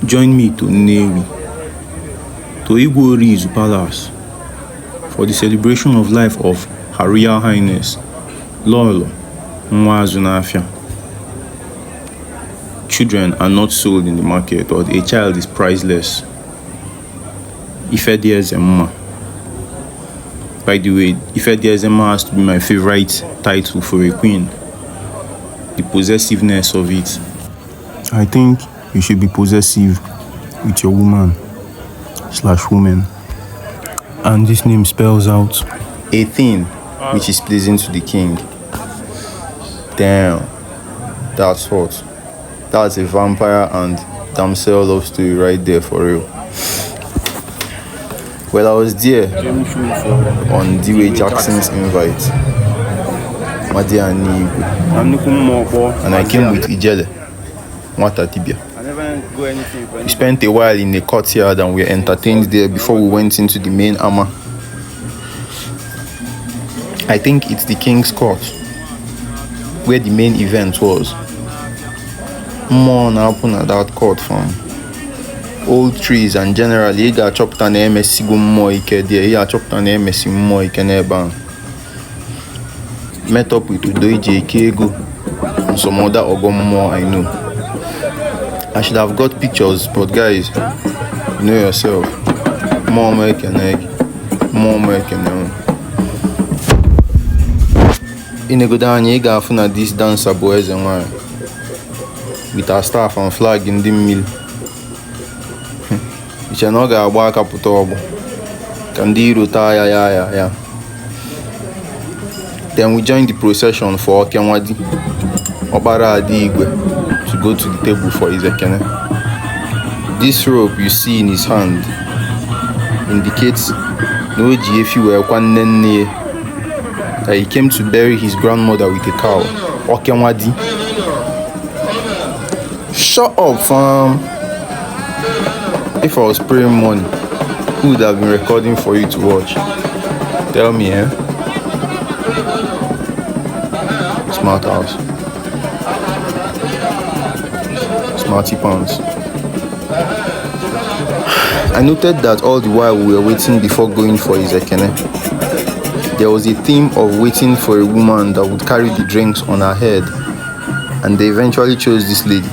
Join me to Nnewi, to Orizu Palace, for the celebration of life of Her Royal Highness Lolo, Nwazunafia. Children are not sold in the market, or a child is priceless. Ife Diezemma. By the way, Ife Diezemma has to be my favorite title for a queen. The possessiveness of it. I think you should be possessive with your woman/woman. And this name spells out a thing which is pleasing to the king. Damn, that's hot. That's a vampire and damsel love story right there for real. Well, I was there on Nnewi Jackson's invite, Nnewi, and I came with Ijele, Nwata Tibia. We spent a while in the courtyard and we were entertained there before we went into the main armor. I think it's the King's Court, where the main event was. More now open at that court from old trees, and generally you got chopped on MSC go more ike there, you got chopped on MSC more ike neba. Met up with Udoije Kego and some other Ogom I know. I should have got pictures, but guys, you know yourself. More American egg, more American egg. In a good day, you got this dancer boys and wine with our staff and flag in the mill. Which I know got walk up with all. Candido ya. Then we joined the procession for Okenwadi Obara Adigwe to go to the table for his ekene. This rope you see in his hand indicates no GFU that he came to bury his grandmother with a cow. Okenwadi. Shut up, fam. If I was praying money, who would have been recording for you to watch? Tell me, eh? Smart house. Smarty pants. I noted that all the while we were waiting before going for his ekene, there was a theme of waiting for a woman that would carry the drinks on her head, and they eventually chose this lady.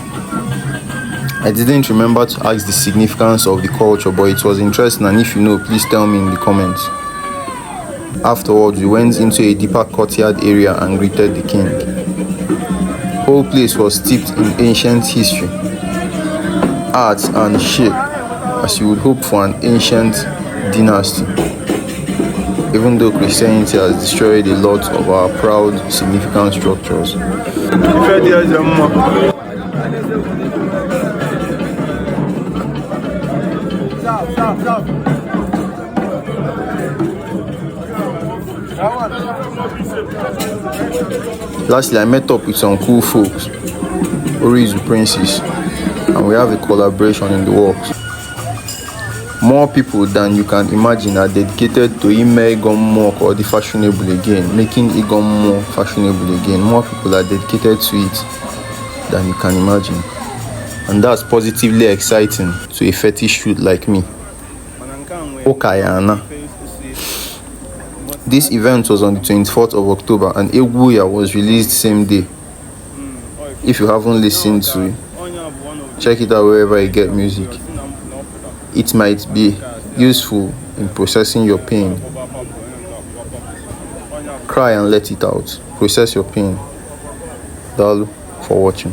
I didn't remember to ask the significance of the culture, but it was interesting, and if you know, please tell me in the comments. Afterwards, we went into a deeper courtyard area and greeted the king. The whole place was steeped in ancient history, art and shape, as you would hope for an ancient dynasty, even though Christianity has destroyed a lot of our proud, significant structures. Lastly, I met up with some cool folks, Orizu Princes, and we have a collaboration in the works. More people than you can imagine are dedicated to make Igom more fashionable again, making Igom more fashionable again. More people are dedicated to it than you can imagine. And that's positively exciting to a fetish shoot like me. Okayana. This event was on the 24th of October and Eguya was released same day. If you haven't listened to it, check it out wherever you get music. It might be useful in processing your pain. Cry and let it out. Process your pain. Dalu for watching.